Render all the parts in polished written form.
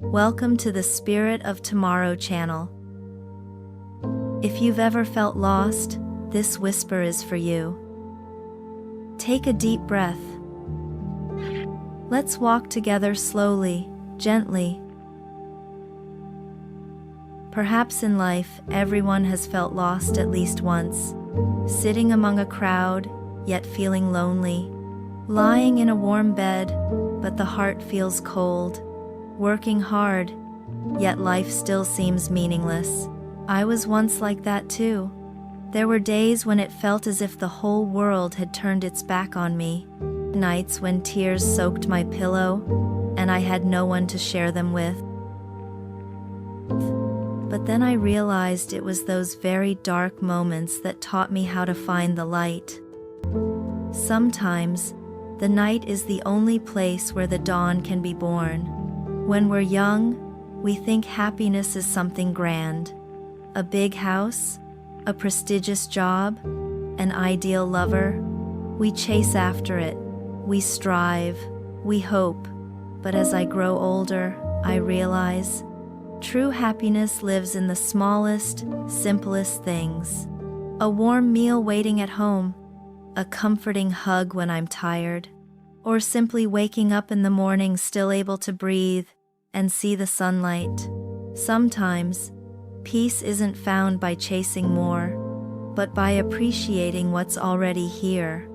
Welcome to the Spirit of Tomorrow channel. If you've ever felt lost, this whisper is for you. Take a deep breath. Let's walk together slowly, gently. Perhaps in life, everyone has felt lost at least once. Sitting among a crowd, yet feeling lonely. Lying in a warm bed, but the heart feels cold. Working hard, yet life still seems meaningless. I was once like that too. There were days when it felt as if the whole world had turned its back on me. Nights when tears soaked my pillow, and I had no one to share them with. But then I realized it was those very dark moments that taught me how to find the light. Sometimes, the night is the only place where the dawn can be born. When we're young, we think happiness is something grand. A big house, a prestigious job, an ideal lover. We chase after it, we strive, we hope. But as I grow older, I realize true happiness lives in the smallest, simplest things. A warm meal waiting at home, a comforting hug when I'm tired, or simply waking up in the morning still able to breathe and see the sunlight. Sometimes, peace isn't found by chasing more, but by appreciating what's already here.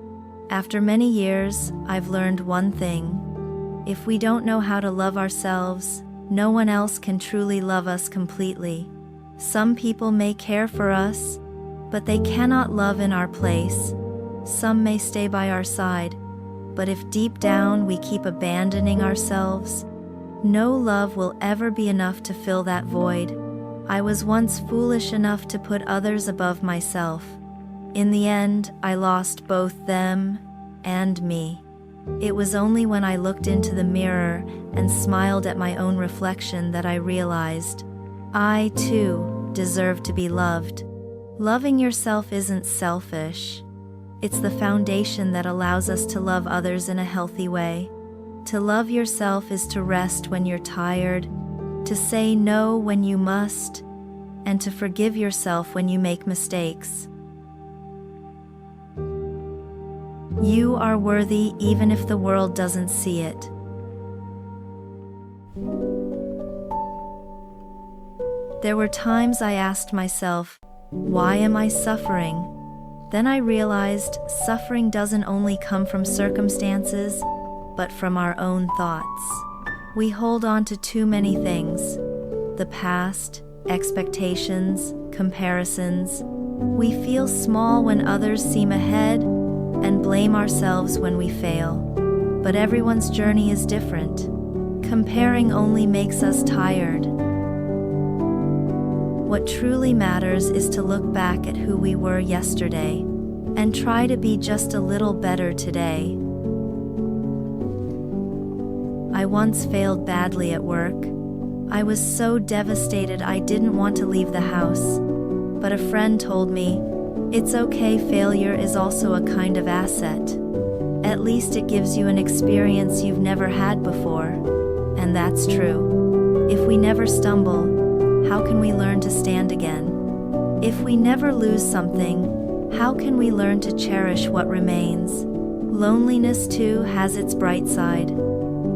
After many years, I've learned one thing. If we don't know how to love ourselves, no one else can truly love us completely. Some people may care for us, but they cannot love in our place. Some may stay by our side, but if deep down we keep abandoning ourselves, no love will ever be enough to fill that void. I was once foolish enough to put others above myself. In the end, I lost both them and me. It was only when I looked into the mirror and smiled at my own reflection that I realized I, too, deserve to be loved. Loving yourself isn't selfish. It's the foundation that allows us to love others in a healthy way. To love yourself is to rest when you're tired, to say no when you must, and to forgive yourself when you make mistakes. You are worthy even if the world doesn't see it. There were times I asked myself, why am I suffering? Then I realized suffering doesn't only come from circumstances, but from our own thoughts. We hold on to too many things: the past, expectations, comparisons. We feel small when others seem ahead, and blame ourselves when we fail. But everyone's journey is different. Comparing only makes us tired. What truly matters is to look back at who we were yesterday, and try to be just a little better today. I once failed badly at work. I was so devastated I didn't want to leave the house. But a friend told me, it's okay, failure is also a kind of asset. At least it gives you an experience you've never had before. And that's true. If we never stumble, how can we learn to stand again? If we never lose something, how can we learn to cherish what remains? Loneliness too has its bright side.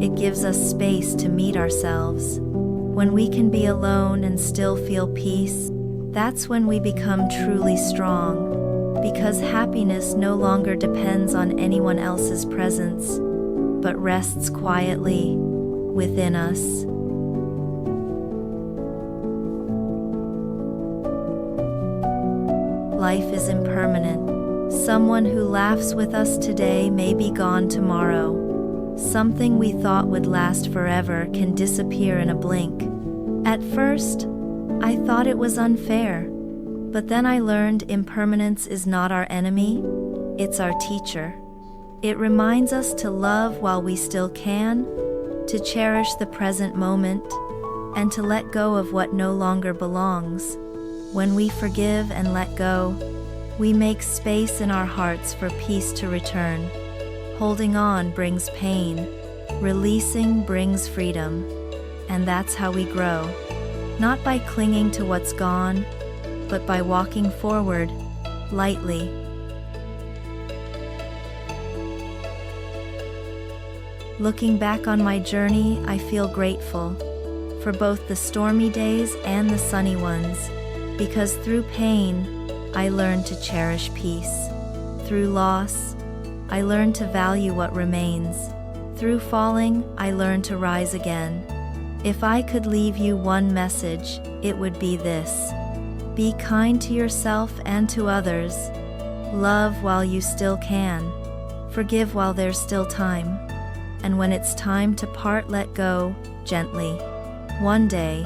It gives us space to meet ourselves. When we can be alone and still feel peace, that's when we become truly strong. Because happiness no longer depends on anyone else's presence, but rests quietly within us. Life is impermanent. Someone who laughs with us today may be gone tomorrow. Something we thought would last forever can disappear in a blink. At first, I thought it was unfair. But then I learned impermanence is not our enemy, it's our teacher. It reminds us to love while we still can, to cherish the present moment, and to let go of what no longer belongs. When we forgive and let go, we make space in our hearts for peace to return. Holding on brings pain. Releasing brings freedom. and that's how we grow. Not by clinging to what's gone, but by walking forward, lightly. Looking back on my journey, I feel grateful for both the stormy days and the sunny ones, because through pain, I learned to cherish peace. Through loss, I learned to value what remains. Through falling, I learned to rise again. If I could leave you one message, it would be this: be kind to yourself and to others. Love while you still can. Forgive while there's still time. And when it's time to part, let go, gently. One day,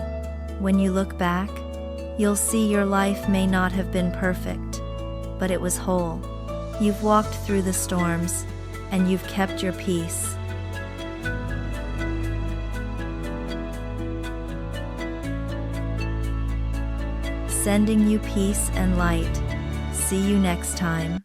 when you look back, you'll see your life may not have been perfect, but it was whole. You've walked through the storms, and you've kept your peace. Sending you peace and light. See you next time.